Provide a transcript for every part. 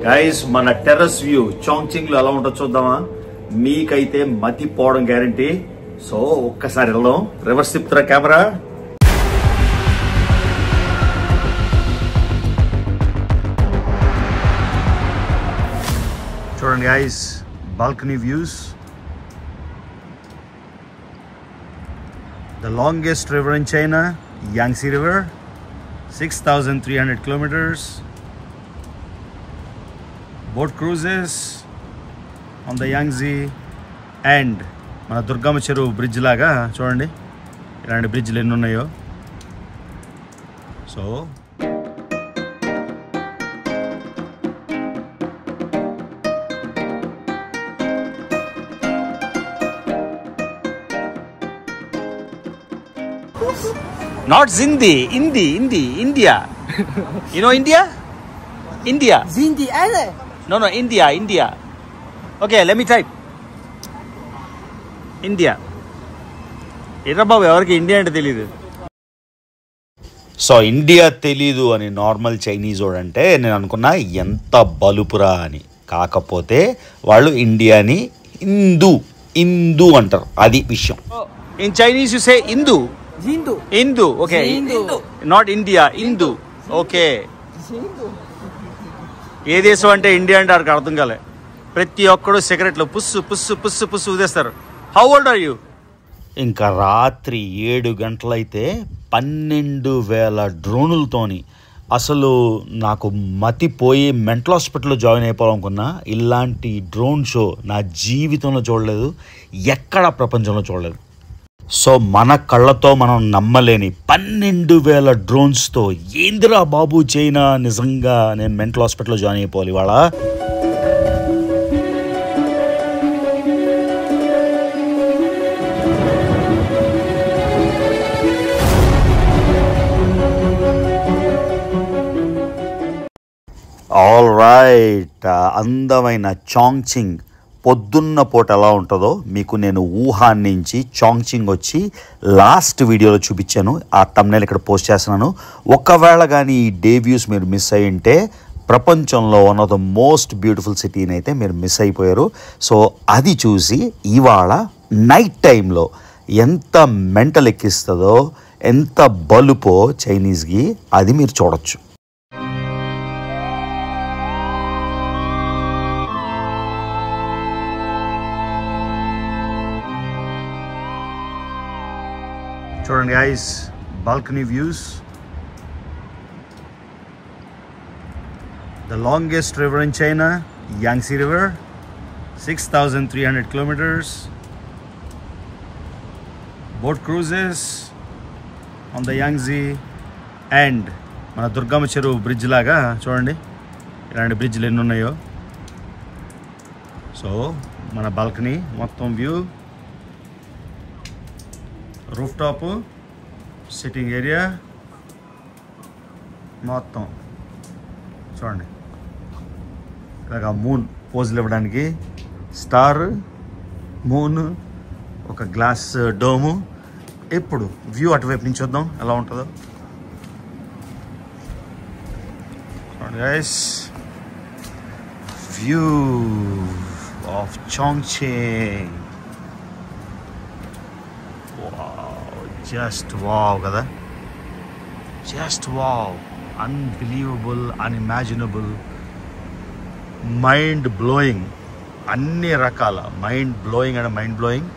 Guys మన terrace view చాంగ్చింగ్ లో ఎలా ఉంటుందో చూద్దామా? మీకైతే మతి పోవడం గ్యారంటీ. సో ఒక్కసారి వెళ్దాం. రివర్స్ తిప్పుతారా కెమెరా? చూడండి guys, balcony views. The longest river in China, Yangtze River, 6,300 kilometers. Boat cruises on the Yangtze and మన దుర్గమ్మ చెరువు బ్రిడ్జ్ లాగా చూడండి, ఇలాంటి బ్రిడ్జ్లు ఎన్ని ఉన్నాయో. So not Zindi, India. You know India? Zindi, No, India. Okay, let me type. India. ఎర్ర బాబు, ఎవరికి India అంటే తెలీదు. సో ఇండియా తెలీదు అని నార్మల్ చైనీస్ వాడు అంటే నేను అనుకున్నా ఎంత బలుపురా అని. కాకపోతే వాళ్ళు ఇండియాని హిందూ అంటారు, అది విషయం. In Chinese you say Hindu, okay. Not India, Hindu. Okay. ఏ దేశం అంటే ఇండియా అంటే వాడికి అర్థం కాలే. ప్రతి ఒక్కడు సిగరెట్లు పుస్సు ఊదేస్తారు. How old are you? ఇంకా రాత్రి 7 గంటలైతే 12,000 డ్రోనులతోని అసలు నాకు మతిపోయి మెంటల్ హాస్పిటల్లో జాయిన్ అయిపోవాలనుకున్నా. ఇలాంటి డ్రోన్ షో నా జీవితంలో చూడలేదు, ఎక్కడ ప్రపంచంలో చూడలేదు. సో మన కళ్ళతో మనం నమ్మలేని 12,000 డ్రోన్స్తో ఏందిరా బాబు చైనా, నిజంగా నేను మెంటల్ హాస్పిటల్లో జాయిన్ అయిపోవాలి ఇవాళ. ఆల్ రైట్, అందమైన చాంగ్చింగ్ పొద్దున్న పూట ఎలా ఉంటుందో మీకు నేను వుహాన్ నుంచి చాంగ్చింగ్ వచ్చి లాస్ట్ వీడియోలో చూపించాను. ఆ థంబ్నెయిల్ ఇక్కడ పోస్ట్ చేస్తున్నాను. ఒకవేళ కానీ ఈ డే వ్యూస్ మీరు మిస్ అయ్యి ఉంటే ప్రపంచంలో one of the most beautiful సిటీని అయితే మీరు మిస్ అయిపోయారు. సో అది చూసి ఇవాళ నైట్ టైంలో ఎంత మెంటల్ ఎక్కిస్తుందో, ఎంత బలుపో చైనీస్కి, అది మీరు చూడొచ్చు. చూడండి guys, balcony views. The longest river in China, Yangtze River, 6,300 kilometers. Boat cruises on the Yangtze and మన దుర్గమ్మ చెరువు బ్రిడ్జ్ లాగా చూడండి, ఇలాంటి బ్రిడ్జ్లు ఎన్ని ఉన్నాయో. సో మన బాల్కనీ మొత్తం view, roof top, sitting area మొత్తం చూడండి. ఇలాగా మూన్ పోజులు ఇవ్వడానికి స్టార్, మూన్, ఒక గ్లాస్ డోము. ఇప్పుడు వ్యూ అటువైపు నుంచి చూద్దాం ఎలా ఉంటుందో. చూడండి guys, view of Chongqing. Just wow కదా, just wow, unbelievable, unimaginable, mind blowing, అన్ని రకాల mind blowing.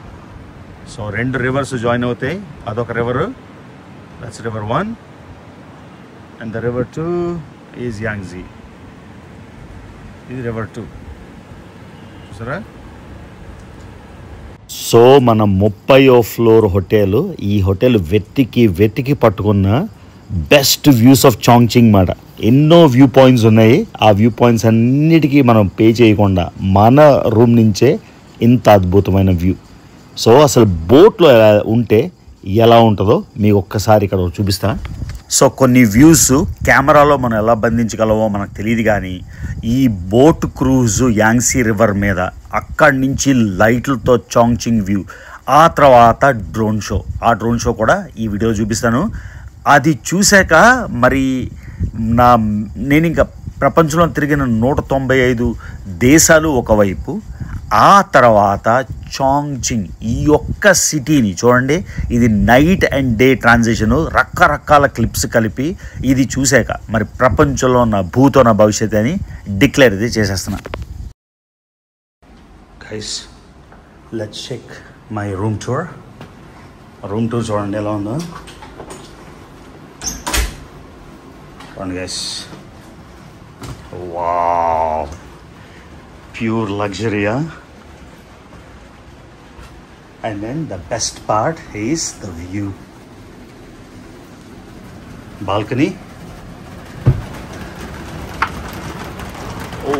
So 2 rivers join అవుతాయి. అదొక river, that's river 1 and the river 2 is Yangtze. ఇది రివర్ 2 చూసారా. సో మన 30వ ఫ్లోర్ హోటల్, ఈ హోటల్ వెతికి పట్టుకున్న బెస్ట్ వ్యూస్ ఆఫ్ చాంగ్చింగ్ మాట. ఎన్నో వ్యూ పాయింట్స్ ఉన్నాయి. ఆ వ్యూ పాయింట్స్ అన్నిటికీ మనం పే చేయకుండా మన రూమ్ నుంచే ఇంత అద్భుతమైన వ్యూ. సో అసలు బోట్లో ఉంటే ఎలా ఉంటుందో మీకు ఒక్కసారి ఇక్కడ చూపిస్తా. సో కొన్ని వ్యూస్ కెమెరాలో మనం ఎలా బంధించగలమో మనకు తెలియదు, కానీ ఈ బోట్ క్రూజు యాంగ్సీ రివర్ మీద అక్కడి నుంచి లైట్లతో చాంగ్చింగ్ వ్యూ, ఆ తర్వాత డ్రోన్ షో కూడా ఈ వీడియోలో చూపిస్తాను. అది చూశాక మరి నేను ఇంకా ప్రపంచంలో తిరిగిన 195 దేశాలు ఒకవైపు, ఆ తర్వాత చాంగ్చింగ్ ఈ ఒక్క సిటీని చూడండి. ఇది నైట్ అండ్ డే ట్రాన్సిషన్, రకరకాల క్లిప్స్ కలిపి ఇది చూశాక మరి ప్రపంచంలో ఉన్న భూతో నా భవిష్యత్ అని డిక్లేర్ అయితే చేసేస్తున్నా. Guys, let's check my room tour. Room tour చూడండి ఎలా ఉందో. చూడండి గైస్, వావ్, ప్యూర్ లగ్జరీయా. And then the best part is the view. Balcony.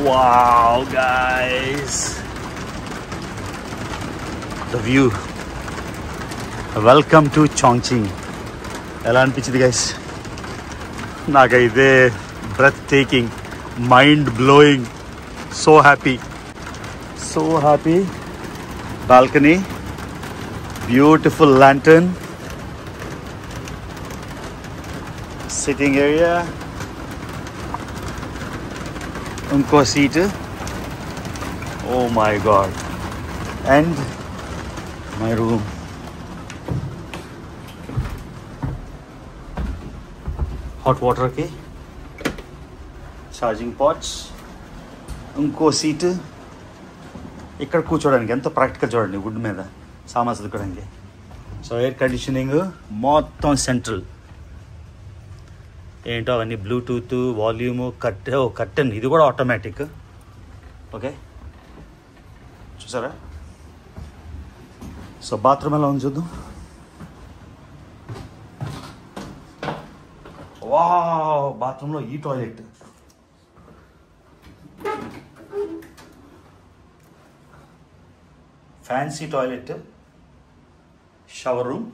Wow, guys. The view. Welcome to Chongqing. ఎలా అనిపించింది గైస్? నాకైతే breathtaking, mind blowing, so happy. Balcony. Beautiful lantern, sitting area, unko seat, oh my god, and my room. Hot water ki charging pots, unko seat. ఇక్కడ కూర్చోడానికి ఎంత practical చూడండి, would మీద సామాన్ చదువుకోవడానికి. సో ఎయిర్ కండిషనింగ్ మొత్తం central, ఏంటో అవన్నీ బ్లూటూత్, వాల్యూము, కర్టెన్ ఇది కూడా ఆటోమేటిక్. ఓకే, చూసారా? సో బాత్రూమ్ ఎలా ఉంది చూద్దాం. వావ్, బాత్రూంలో ఈ toilet, fancy toilet, shower room.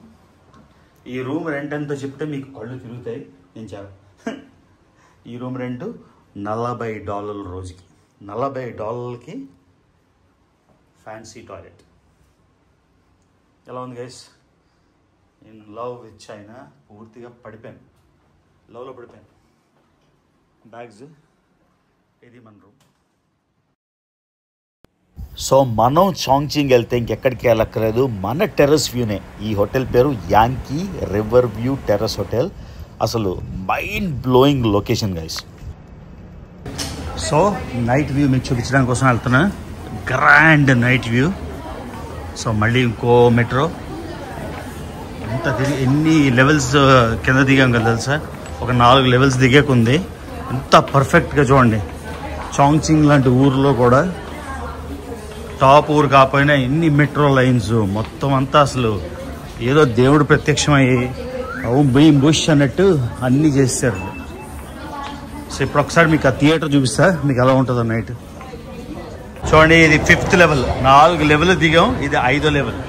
ఈ రూమ్ రెంట్ ఎంతో చెప్తే మీకు కళ్ళు తిరుగుతాయి. నేను చెప్ప ఈ రూమ్ రెంట్ $40 రోజుకి. $40కి ఫ్యాన్సీ టాయిలెట్. ఎలా ఉంది గైస్? నేను లవ్ విత్ చైనా పూర్తిగా పడిపోయాను, లవ్లో పడిపోయాను. బ్యాగ్స్, ఇది మన రూమ్. సో మనం చాంగ్చింగ్ వెళ్తే ఇంకెక్కడికి వెళ్ళక్కర్లేదు, మన టెర్రస్ వ్యూనే. ఈ హోటల్ పేరు Yangtze river view terrace hotel. అసలు mind blowing location guys. So night view మీకు చూపించడానికి కోసం వెళ్తున్నా, గ్రాండ్ నైట్ వ్యూ. సో మళ్ళీ ఇంకో మెట్రో, ఎంత ఎన్ని లెవెల్స్ కింద దిగాం కదా తెలుసా? ఒక 4 లెవెల్స్ దిగేకుంది. ఎంత పర్ఫెక్ట్గా చూడండి. చాంగ్చింగ్ లాంటి ఊర్లో కూడా, టాప్ ఊరు కాకపోయినా ఎన్ని మెట్రో లైన్స్, మొత్తం అంతా అసలు ఏదో దేవుడు ప్రత్యక్షమయ్యి భీం బుష్ అన్నట్టు అన్నీ చేశారు. సో ఇప్పుడు ఒకసారి మీకు ఆ థియేటర్ చూపిస్తా, మీకు ఎలా ఉంటుందో నైట్. చూడండి, ఇది 5th లెవెల్. 4 లెవెల్ దిగాం, ఇది 5వ లెవెల్.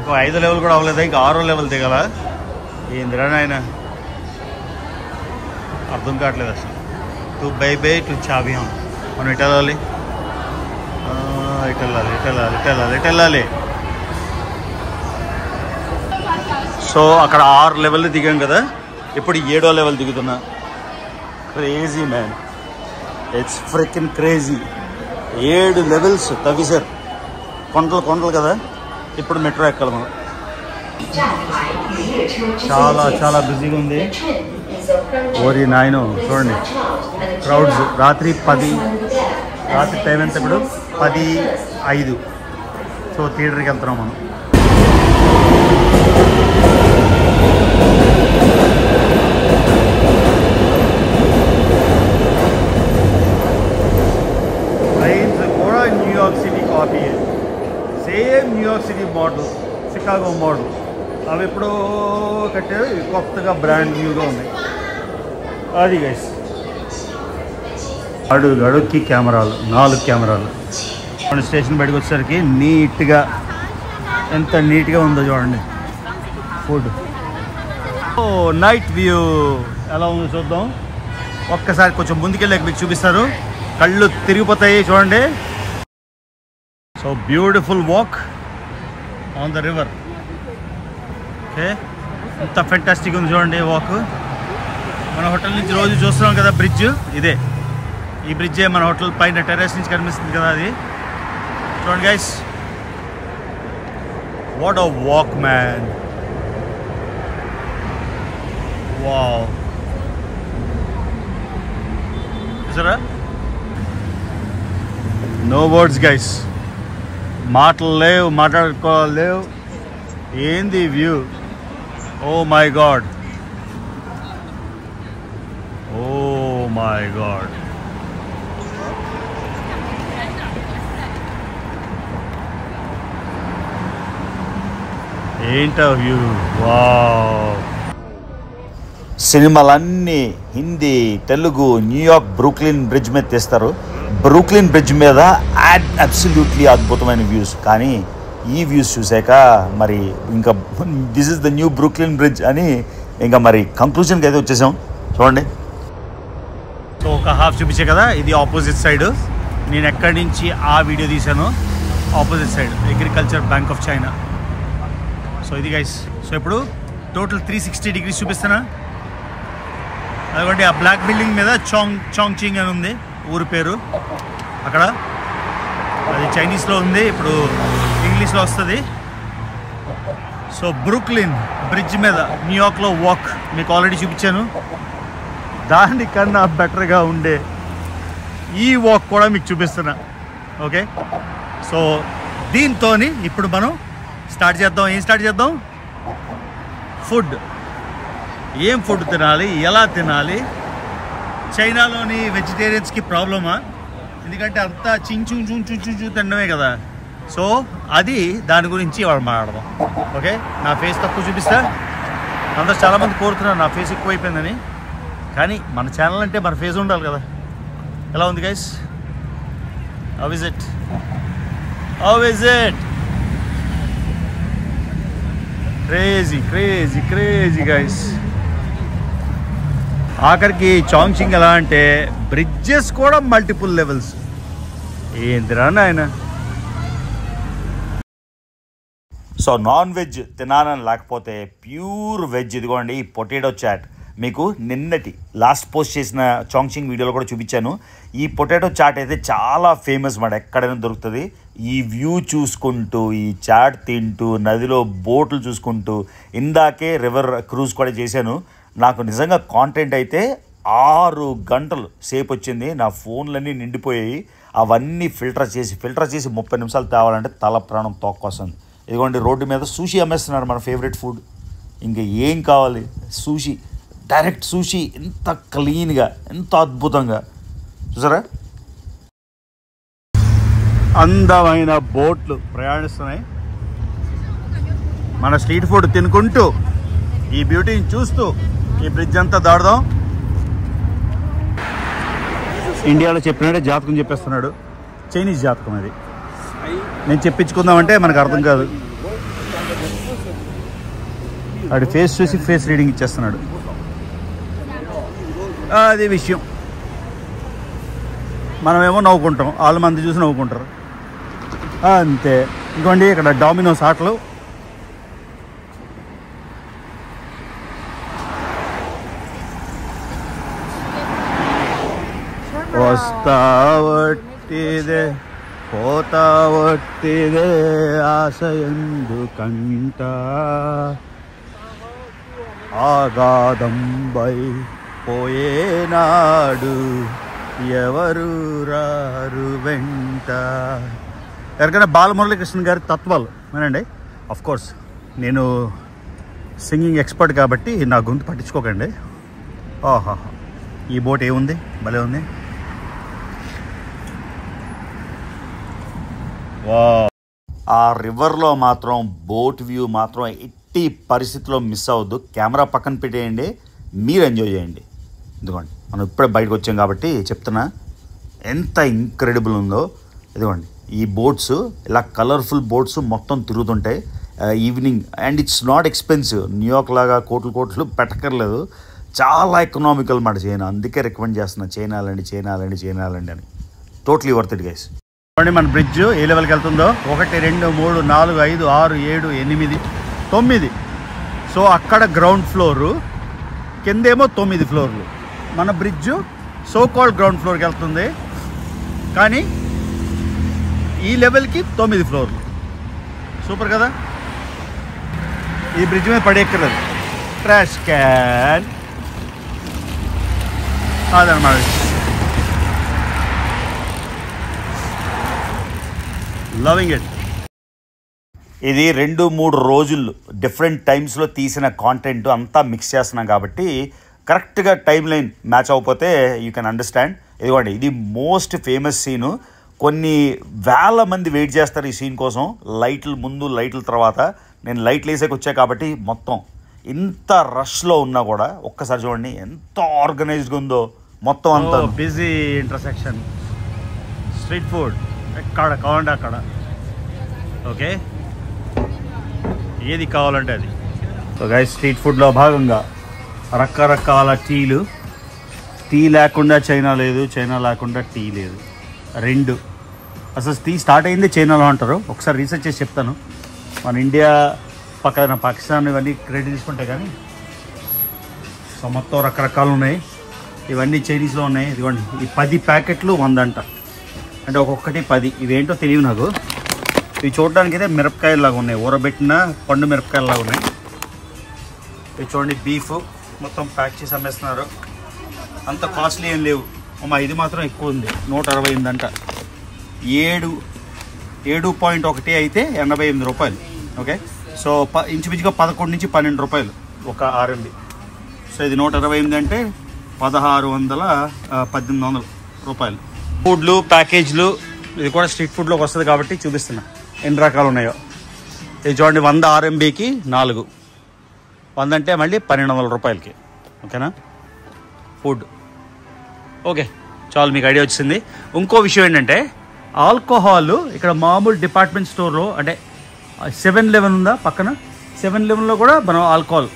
ఒక 5వ లెవెల్ కూడా అవ్వలేదా? ఇంకా 6వ లెవెల్ దిగాల. ఏందిరా నాయన, అర్థం కావట్లేదు అసలు. టు చాబియాం. మనం ఎటు వెళ్ళాలి? ఇటు వెళ్ళాలి. సో అక్కడ 6 లెవెల్ దిగాం కదా, ఇప్పుడు 7వ లెవెల్ దిగుతున్నా. Crazy man, it's freaking crazy. 7 levels తవ్వేశారు, కొండలు కదా. ఇప్పుడు మెట్రో ఎక్కాలి మనం. చాలా బిజీగా ఉంది. ఓరి నాయనో, చూడండి క్రౌడ్స్. రాత్రి టైం ఎంత ఇప్పుడు? 10:05. సో థియేటర్కి వెళ్తున్నాం మనం. ట్రైన్స్ కూడా New York city copy, same New York city model, Chicago model. అవి ఎప్పుడో కట్టారు, కొత్తగా బ్రాండ్ న్యూగా ఉన్నాయి. అది గైస్, అడుగుకి కెమెరాలు, 4 కెమెరాలు. స్టేషన్ బయటకు వచ్చేసరికి నీట్గా, ఎంత నీట్గా ఉందో చూడండి ఫుడ్. ఓ నైట్ వ్యూ ఎలా ఉందో చూద్దాం. ఒక్కసారి కొంచెం ముందుకెళ్ళాక మీకు చూపిస్తారు, కళ్ళు తిరిగిపోతాయి చూడండి. So beautiful walk on the river. Okay, ఎంత ఫెంటాస్టిక్ ఉంది చూడండి వాక్. మన హోటల్ నుంచి రోజు చూస్తున్నాం కదా బ్రిడ్జ్, ఇదే ఈ బ్రిడ్జే మన హోటల్ పైన టెర్రస్ నుంచి కనిపిస్తుంది కదా, అది చూడండి guys. What a walk man. Wow, చూసారా? నో వర్డ్స్ గైస్, మాటలు లేవు, మాట్లాడుకోలేవు. ఏంది view, oh my god, oh my god. ఏంటో వ్యూ, వావ్. సినిమాలన్నీ Hindi, Telugu, New York Brooklyn bridge మీద తీస్తారు. బ్రూక్లిన్ బ్రిడ్జ్ మీద అబ్సల్యూట్లీ అద్భుతమైన వ్యూస్. కానీ ఈ వ్యూస్ చూసాక మరి ఇంకా this is the new Brooklyn bridge అని ఇంకా మరి కంక్లూజన్కి అయితే వచ్చేసాం. చూడండి, సో ఒక హాఫ్ చూపించే కదా, ఇది ఆపోజిట్ సైడ్. నేను ఎక్కడి నుంచి ఆ వీడియో తీసాను, opposite side agriculture bank of China. So ఇది గైస్. సో ఇప్పుడు టోటల్ 360 డిగ్రీస్ చూపిస్తానా. అదిగోండి ఆ బ్లాక్ బిల్డింగ్ మీద చాంగ్చింగ్ అని ఉంది ఊరి పేరు. అక్కడ అది చైనీస్లో ఉంది, ఇప్పుడు ఇంగ్లీష్లో వస్తుంది. సో బ్రూక్లిన్ బ్రిడ్జ్ మీద న్యూయార్క్లో వాక్ మీకు ఆల్రెడీ చూపించాను. దానికన్నా బెటర్గా ఉండే ఈ వాక్ కూడా మీకు చూపిస్తున్నా. ఓకే, సో దీంతో ఇప్పుడు మనం స్టార్ట్ చేద్దాం. ఏం స్టార్ట్ చేద్దాం? ఫుడ్. ఏం ఫుడ్ తినాలి, ఎలా తినాలి? చైనాలోని వెజిటేరియన్స్కి ప్రాబ్లమా? ఎందుకంటే అంతా చించు తినడమే కదా. సో అది దాని గురించి వాళ్ళు మాట్లాడదాం. ఓకే, నా ఫేస్ తక్కువ చూపిస్తా. అందరూ చాలామంది కోరుతున్నారు నా ఫేస్ ఎక్కువ అయిపోయిందని. కానీ మన ఛానల్ అంటే మన ఫేస్ ఉండాలి కదా. ఎలా ఉంది guys? How is it? Crazy guys. ఆఖరికి చాంగ్చింగ్ ఎలా అంటే బ్రిడ్జెస్ కూడా మల్టిపుల్ లెవెల్స్. ఏందిరా నాయన. సో నాన్ వెజ్ తినాలని లేకపోతే ప్యూర్ వెజ్, ఇదిగోండి ఈ పొటాటో చాట్. మీకు నిన్నటి లాస్ట్ పోస్ట్ చేసిన చాంగ్చింగ్ వీడియోలో కూడా చూపించాను. ఈ పొటాటో చాట్ అయితే చాలా ఫేమస్ మాట, ఎక్కడైనా దొరుకుతుంది. ఈ వ్యూ చూసుకుంటూ, ఈ చాట్ తింటూ, నదిలో బోట్లు చూసుకుంటూ, ఇందాకే రివర్ క్రూజ్ కూడా చేశాను. నాకు నిజంగా కాంటెంట్ అయితే 6 గంటలు సేపు వచ్చింది. నా ఫోన్లన్నీ నిండిపోయాయి. అవన్నీ ఫిల్టర్ చేసి 30 నిమిషాలు తేవాలంటే తల ప్రాణం తోక్కొస్తుంది. ఇదిగోండి రోడ్డు మీద సూషీ అమ్మేస్తున్నారు, మన ఫేవరెట్ ఫుడ్. ఇంకా ఏం కావాలి? Sushi, direct sushi. ఎంత క్లీన్గా, ఎంత అద్భుతంగా చూసారా. అందమైన బోట్లు ప్రయాణిస్తున్నాయి. మన స్ట్రీట్ ఫుడ్ తినుకుంటూ, ఈ బ్యూటీని చూస్తూ ఈ బ్రిడ్జ్ అంతా దాడదాం. ఇండియాలో చెప్పినట్టే జాతకం చెప్పేస్తున్నాడు. చైనీస్ జాతకం అది. నేను చెప్పించుకుందామంటే మనకు అర్థం కాదు. వాడి ఫేస్ చూసి ఫేస్ రీడింగ్ ఇచ్చేస్తున్నాడు. అదే విషయం. మనమేమో నవ్వుకుంటాం, వాళ్ళు మంది చూసి నవ్వుకుంటారు అంతే. ఇంకోండి ఇక్కడ డామినోస్ ఆటలు. వస్తావట్టిదే పోతావట్టిదే ఆశయందుకంట ఆగాధంబై పోయేనాడు ఎవరు రారు వెంట. ఎవరికైనా బాలమురళీకృష్ణ గారి తత్వాలు వినండి. కోర్స్ నేను సింగింగ్ ఎక్స్పర్ట్ కాబట్టి నా గొంతు పట్టించుకోకండి. ఆహా, ఈ బోట్ ఏముంది, భలే ఉంది. ఆ రివర్లో మాత్రం బోట్ వ్యూ మాత్రం ఎట్టి పరిస్థితిలో మిస్ అవ్వద్దు. కెమెరా పక్కన పెట్టేయండి, మీరు ఎంజాయ్ చేయండి. ఇదిగోండి మనం ఇప్పుడే బయటకు వచ్చాం కాబట్టి చెప్తున్నా ఎంత ఇంక్రెడిబుల్ ఉందో. ఇదిగోండి ఈ బోట్స్ ఇలా కలర్ఫుల్ బోట్స్ మొత్తం తిరుగుతుంటాయి evening. And it's not expensive. New York లాగా కోట్లు పెట్టక్కర్లేదు. చాలా ఎకనామికల్ మాట చైనా. అందుకే రికమెండ్ చేస్తున్నా, చైనాలండి అని. Totally worth it guys. చూడండి మన బ్రిడ్జ్ ఏ లెవెల్కి వెళ్తుందో. 1 2 3 4 5 6 7 8 9. సో అక్కడ గ్రౌండ్ ఫ్లోరు, కిందేమో 9 ఫ్లోర్లు. మన బ్రిడ్జ్ సో కాల్డ్ గ్రౌండ్ ఫ్లోర్కి వెళ్తుంది, కానీ ఈ లెవెల్కి 9 ఫ్లోర్లు. సూపర్ కదా. ఈ బ్రిడ్జ్ మీద పడేక్కర్లేదు. ట్రాష్ క్యాన్ అదనమాట. Loving it. ఇది 2-3 రోజులు డిఫరెంట్ టైమ్స్లో తీసిన కాంటెంట్ అంతా మిక్స్ చేస్తున్నాం కాబట్టి కరెక్ట్గా టైం లైన్ మ్యాచ్ అవ్వకపోతే యూ కెన్ అండర్స్టాండ్. ఇదిగోండి, ఇది మోస్ట్ ఫేమస్ సీను. కొన్ని వేల మంది వెయిట్ చేస్తారు ఈ సీన్ కోసం. లైట్లు ముందు, లైట్ల తర్వాత. నేను లైట్లు వేసేకి వచ్చా కాబట్టి మొత్తం ఇంత రష్లో ఉన్నా కూడా ఒక్కసారి చూడండి ఎంత ఆర్గనైజ్డ్గా ఉందో మొత్తం అంతా. బిజీ ఇంటర్సెక్షన్, స్ట్రీట్ ఫుడ్ ఎక్కడ కావాలంటే అక్కడ. ఓకే, ఏది కావాలంటే అది. సో గైస్, స్ట్రీట్ ఫుడ్లో భాగంగా రకరకాల టీలు. టీ లేకుండా చైనా లేదు, చైనా లేకుండా టీ లేదు. 2 అసలు టీ స్టార్ట్ అయింది చైనాలో అంటారు. ఒకసారి రీసెర్చ్ చేసి చెప్తాను. మన ఇండియా పక్కన పాకిస్తాన్ ఇవన్నీ క్రెడిట్ తీసుకుంటే కానీ. సో మొత్తం రకరకాలు ఉన్నాయి. ఇవన్నీ చైనీస్లో ఉన్నాయి. ఇదిగోండి, ఈ 10 ప్యాకెట్లు 100 అంట. అంటే ఒక్కొక్కటి 10. ఇవేంటో తెలియదు నాకు. ఇవి చూడడానికి అయితే మిరపకాయలాగా ఉన్నాయి, ఊరబెట్టిన పండు మిరపకాయలాగా ఉన్నాయి. ఇవి చూడండి, బీఫ్ మొత్తం ప్యాక్ చేసి అమ్మేస్తున్నారు. అంత కాస్ట్లీ ఏం లేవు. అమ్మా, ఇది మాత్రం ఎక్కువ ఉంది, 168 అంట. 7.1 అయితే 88 రూపాయలు. ఓకే, సో ఇంచుమించుగా 11 నుంచి 12 రూపాయలు ఒక RMB. సో ఇది 128 అంటే 1800 రూపాయలు. ఫుడ్లు, ప్యాకేజ్లు, ఇది కూడా స్ట్రీట్ ఫుడ్లోకి వస్తుంది కాబట్టి చూపిస్తున్నా ఎన్ని రకాలు ఉన్నాయో. ఇది చూడండి, 100 RMBకి 4. 100 అంటే మళ్ళీ 1200 రూపాయలకి. ఓకేనా ఫుడ్. ఓకే, చాలు, మీకు ఐడియా వచ్చింది. ఇంకో విషయం ఏంటంటే ఆల్కహాల్ ఇక్కడ మామూలు డిపార్ట్మెంట్ స్టోర్లో, అంటే 7-Eleven ఉందా పక్కన, 7-Elevenలో కూడా మనం ఆల్కహాల్,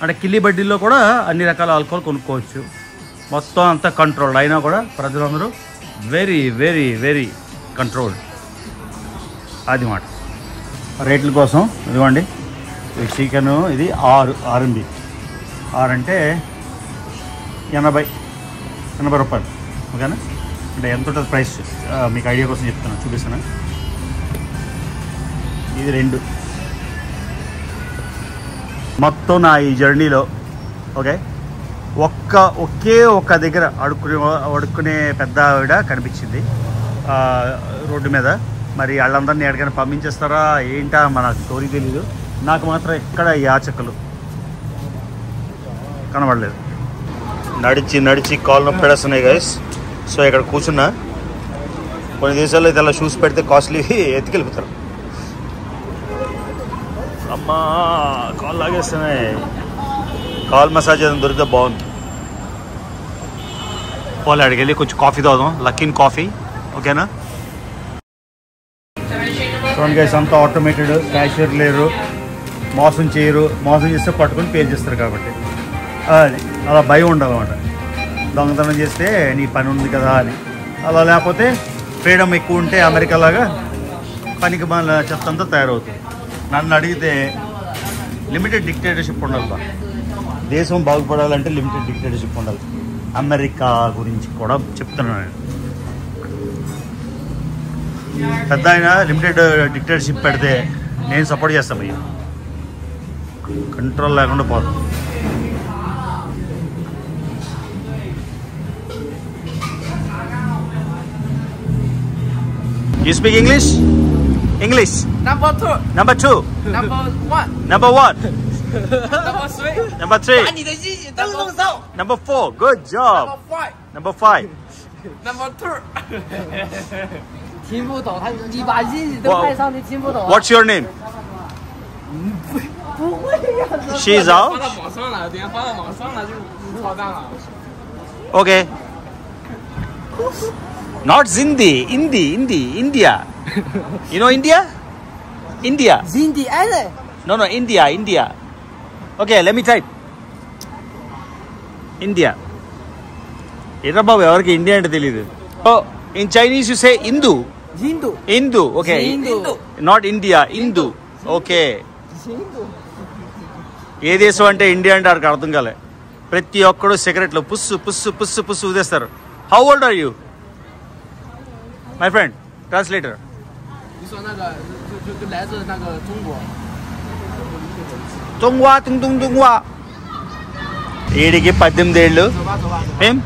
అంటే కిల్లి బడ్డీల్లో కూడా అన్ని రకాల ఆల్కహాల్ కొనుక్కోవచ్చు. మొత్తం అంతా కంట్రోల్డ్. అయినా కూడా ప్రజలందరూ వెరీ వెరీ వెరీ కంట్రోల్డ్. అది మాట. రేట్ల కోసం ఇదిగోండి, ఈ చికెను ఇది 6 RMB. 6 అంటే 80 రూపాయలు. ఓకేనా, అంటే ఎంత ఉంటుంది ప్రైస్ మీకు ఐడియా కోసం చెప్తాను, చూపిస్తాను. ఇది 2. మొత్తం నా ఈ జర్నీలో ఓకే ఒకే ఒక్క దగ్గర అడుక్కునే పెద్ద ఆవిడ కనిపించింది రోడ్డు మీద. మరి వాళ్ళందరినీ ఎక్కడికైనా పంపించేస్తారా ఏంటా మన స్టోరీ తెలీదు. నాకు మాత్రం ఎక్కడ యాచకులు కనబడలేదు. నడిచి నడిచి కాళ్ళు నొప్పి పెడేస్తున్నాయి గైస్. సో ఇక్కడ కూర్చున్నా. కొన్ని దేశాల్లో అయితే అలా షూస్ పెడితే కాస్ట్లీ ఎత్తుకెళ్ళిపోతారు. అమ్మా, కాళ్ళు లాగేస్తున్నాయి. కాల్ మసాజ్ ఏదైనా దొరికితే బాగుంది. పోలే, అడిగి వెళ్ళి కొంచెం కాఫీ తాగుదాం, లక్కీన్ కాఫీ. ఓకేనా. చూడండి గైస్, అంతా ఆటోమేటెడ్, క్యాషియర్ లేరు, మోసం చేయరు. మోసం చేస్తే పట్టుకొని పే చేస్తారు కాబట్టి అది అలా భయం ఉండాలన్నమాట. దొంగతనం చేస్తే నీ పని ఉంది కదా అని. అలా లేకపోతే ఫ్రీడమ్ ఎక్కువ ఉంటే అమెరికాలాగా పనికి మన చెత్తంతా తయారవుతుంది. నన్ను అడిగితే లిమిటెడ్ డిక్టేటర్షిప్ ఉండాలి. దేశం బాగుపడాలంటే లిమిటెడ్ డిక్టేటర్షిప్ ఉండాలి. అమెరికా గురించి కూడా చెప్తున్నాను నేను. పెద్ద ఆయన లిమిటెడ్ డిక్టేటర్షిప్ పెడితే నేను సపోర్ట్ చేస్తాను. భయ్య కంట్రోల్ లేకుండా పోతాం. You speak English? English. Number 2. Number 2. Number 1. Number 1. Number 3. Number 3. 把你的英语都弄上。 Number 4. Good job. Number 5. Number 5. Number 2. 听不懂，你把英语都带上，你听不懂。 What's your name? 不会呀、啊。 She's 发 out. 到网上了，等下发到网上了就操蛋了。 Okay. Not Zindi. India. You know India? India. Zindi Island. No, India. Okay, let me type. India. Era babu, evariki India ante teliyadu. Oh, in Chinese you say Hindu. Hindu. Okay. Hindu. Not India. Hindu. Okay. ఏ దేశం అంటే India అంటే అర్థం కాలే. ప్రతి ఒక్కడు సిగరెట్లు పుస్సు పుస్సు పుస్సు పుస్సు ఊదేస్తారు. How old are you my friend? Translator. 你说那个就来自那个中国。తుంగ్వా తుంగ్ తుంగ్ తుంగ్వా. వీడికి 18 ఏళ్ళు. ఏం?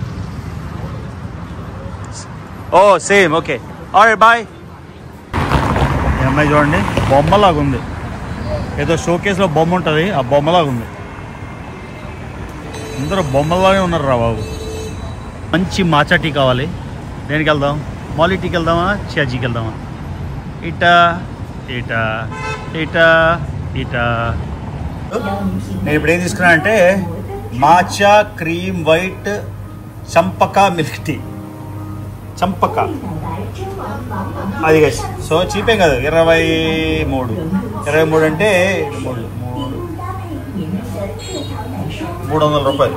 Oh same. Okay alright boy. ఈ అమ్మాయి చూడండి బొమ్మలాగా ఉంది. ఏదో షోకేస్లో బొమ్మ ఉంటుంది, ఆ బొమ్మలాగా ఉంది. అందరూ బొమ్మలాగే ఉన్నారు రా బాబు. మంచి మాచా టీ కావాలి. దేనికి వెళ్దాం? మాలీ టీకి వెళ్దామా, చియాజీకి వెళ్దామా? ఇటా ఇటా ఇటా ఇటా. నేను ఇప్పుడు ఏం తీసుకున్నా అంటే మాచా క్రీమ్ వైట్ చంపక మిల్క్ టీ. చంపక అది గైస్. సో చీపే కాదు, 23 అంటే 300 రూపాయలు.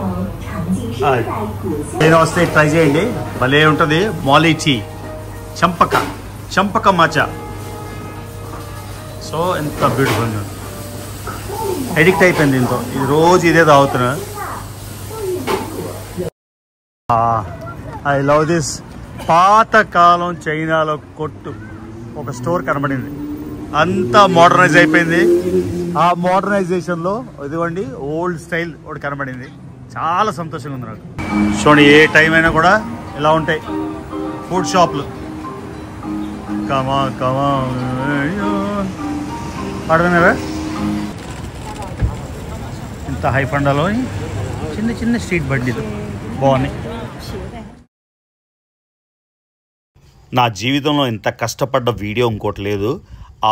ఏదో వస్తే ట్రై చేయండి, భలే ఉంటుంది. మాలీ టీ చంపక మాచా. సో ఎంత బ్యూటిఫుల్. ఎడిక్ట్ అయిపోయింది దీంతో. ఇది రోజు ఇదే తాగుతున్నా. I love this. పాతకాలం చైనాలో కొట్టు ఒక స్టోర్ కనబడింది. అంతా మోడర్నైజ్ అయిపోయింది. ఆ మోడర్నైజేషన్లో ఇదిగోండి ఓల్డ్ స్టైల్ ఒకటి కనబడింది. చాలా సంతోషంగా ఉంది నాకు. చూడండి ఏ టైం అయినా కూడా ఇలా ఉంటాయి ఫుడ్ షాప్లు. కమా పడదన్నారా? ఇంత హై ఫండాలో చిన్న చిన్న స్ట్రీట్ బండిలు బాగున్నాయి. నా జీవితంలో ఇంత కష్టపడ్డ వీడియో ఇంకోటి లేదు.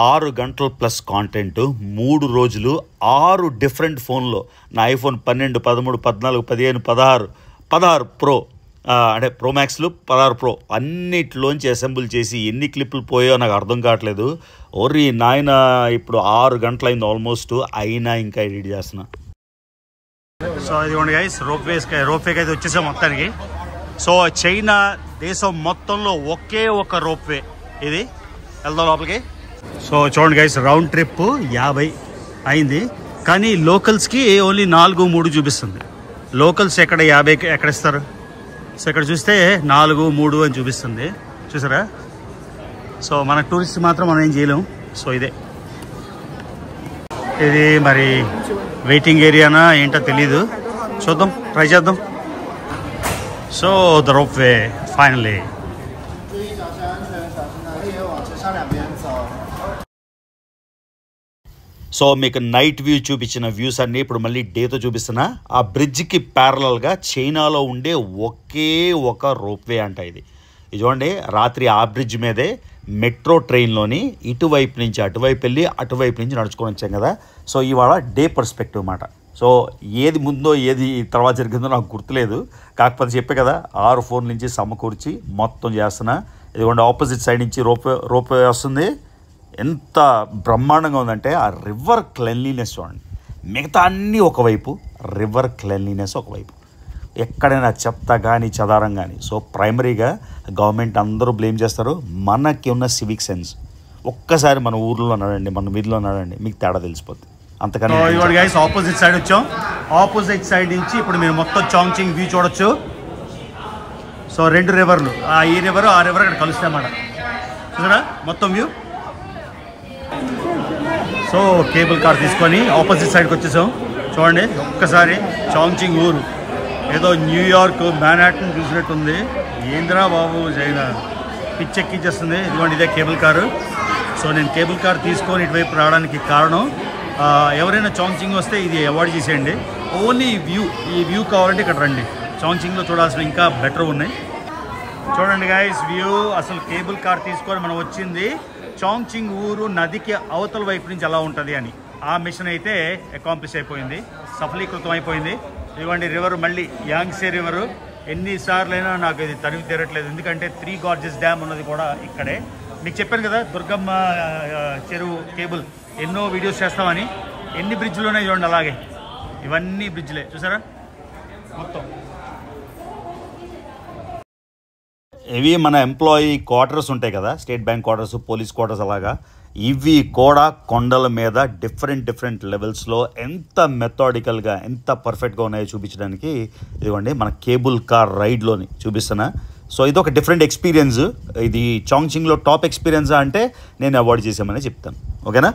6 గంటల ప్లస్ కాంటెంట్, 3 రోజులు, 6 డిఫరెంట్ ఫోన్లో. నా ఐఫోన్ 12, 13, 14, 15, 16 ప్రో అంటే ప్రో మ్యాక్స్లు, 16 ప్రో అన్నిటిలోంచి అసెంబుల్ చేసి ఎన్ని క్లిప్పులు పోయో నాకు అర్థం కావట్లేదు. ఓరి నాయన, ఇప్పుడు 6 గంటలైంది ఆల్మోస్ట్, అయినా ఇంకా ఎడిట్ చేస్తున్నా. సో ఇదిగోండి గైస్, రోప్వేకి అయితే వచ్చేసాం మొత్తానికి. సో చైనా దేశం మొత్తంలో ఒకే ఒక రోప్వే ఇది. వెళ్దాం లోపలికి. సో చూడండి గైస్, రౌండ్ ట్రిప్ 50 అయింది. కానీ లోకల్స్కి ఓన్లీ 4, 3 చూపిస్తుంది. లోకల్స్ ఎక్కడ 50 ఎక్కడ ఇస్తారు? సో ఇక్కడ చూస్తే 4, 3 అని చూపిస్తుంది, చూసారా? సో మన టూరిస్ట్ మాత్రం మనం ఏం చేయలేము. సో ఇది మరి వెయిటింగ్ ఏరియానా ఏంటో తెలీదు, చూద్దాం, ట్రై చేద్దాం. So the ropeway finally. So మీకు నైట్ వ్యూ చూపించిన వ్యూస్ అన్నీ ఇప్పుడు మళ్ళీ డేతో చూపిస్తున్నా. ఆ బ్రిడ్జ్కి ప్యారలల్గా చైనాలో ఉండే ఒకే ఒక రోప్వే అంట ఇది. ఇది చూడండి, రాత్రి ఆ బ్రిడ్జ్ మీదే మెట్రో ట్రైన్లోని ఇటువైపు నుంచి అటువైపు వెళ్ళి అటువైపు నుంచి నడుచుకొని వచ్చాం కదా. సో ఇవాళ డే పర్స్పెక్టివ్ అన్నమాట. సో ఏది ముందో ఏది తర్వాత జరిగిందో నాకు గుర్తులేదు. కాకపోతే చెప్పే కదా, 6 ఫోన్ నుంచి సమకూర్చి మొత్తం చేస్తున్నా. ఇదిగోండి ఆపోజిట్ సైడ్ నుంచి రోప్వే వస్తుంది. ఎంత బ్రహ్మాండంగా ఉందంటే ఆ రివర్ క్లెన్లీనెస్ చూడండి. మిగతా అన్నీ ఒకవైపు, రివర్ క్లెన్లీనెస్ ఒకవైపు. ఎక్కడైనా చెత్త కానీ చెదారం కానీ. సో ప్రైమరీగా గవర్నమెంట్ అందరూ బ్లేమ్ చేస్తారు. మనకి ఉన్న సివిక్ సెన్స్ ఒక్కసారి మన ఊర్లో నడండి, మన వీధిలో నడండి, మీకు తేడా తెలిసిపోద్ది. అంతకన్నా ఇవాళ గైస్ ఆపోజిట్ సైడ్ వచ్చాం. ఆపోజిట్ సైడ్ నుంచి ఇప్పుడు మీరు మొత్తం చాంగ్చింగ్ వ్యూ చూడొచ్చు. సో 2 రివర్లు, ఈ రివర్ ఆ రివర్ అక్కడ కలుస్తాయి అన్నమాట. చూసారా మొత్తం వ్యూ. సో కేబుల్ కార్ తీసుకొని ఆపోజిట్ సైడ్కి వచ్చేసాం. చూడండి ఒక్కసారి చాంగ్చింగ్ ఊరు ఏదో న్యూయార్క్ మ్యాన్హాటన్ చూసినట్టుంది. ఏంద్రా బాబు చైనా, పిచ్చెక్కిచ్చేస్తుంది. ఇదిగోండి ఇదే కేబుల్ కారు. సో నేను కేబుల్ కార్ తీసుకొని ఇటువైపు రావడానికి కారణం, ఎవరైనా చాంగ్చింగ్ వస్తే ఇది అవాయిడ్ చేసేయండి. ఓన్లీ ఈ వ్యూ కావాలంటే ఇక్కడ రండి. చాంగ్చింగ్లో చూడాల్సిన ఇంకా బెటర్ ఉన్నాయి. చూడండి గైస్ వ్యూ. అసలు కేబుల్ కార్ తీసుకొని మనం వచ్చింది చాంగ్చింగ్ ఊరు నదికి అవతల వైపు నుంచి ఎలా ఉంటుంది అని. ఆ మిషన్ అయితే అకాంప్లిష్ అయిపోయింది, సఫలీకృతం అయిపోయింది. ఇదిగోండి రివర్, మళ్ళీ యాంగ్సే రివరు. ఎన్నిసార్లైనా నాకు ఇది తనివి తీరట్లేదు, ఎందుకంటే 3 గార్జెస్ డ్యామ్ ఉన్నది కూడా ఇక్కడే. మీకు చెప్పాను కదా దుర్గమ్మ చెరువు కేబుల్ ఎన్నో వీడియోస్ చేస్తామని. ఎన్ని బ్రిడ్జ్లు ఉన్నాయి చూడండి, అలాగే ఇవన్నీ బ్రిడ్జ్లే చూసారా మొత్తం. ఇవి మన ఎంప్లాయీ క్వార్టర్స్ ఉంటాయి కదా, state bank quarters, police quarters, అలాగా ఇవి కూడా కొండల మీద డిఫరెంట్ లెవెల్స్లో ఎంత మెథాడికల్గా ఎంత పర్ఫెక్ట్గా ఉన్నాయో చూపించడానికి ఇదిగోండి మన కేబుల్ కార్ రైడ్లోని చూపిస్తున్నా. సో ఇది ఒక డిఫరెంట్ ఎక్స్పీరియన్స్. ఇది చాంగ్చింగ్లో టాప్ ఎక్స్పీరియన్స్ అంటే నేను అవాయిడ్ చేసామని చెప్తాను. ఓకేనా.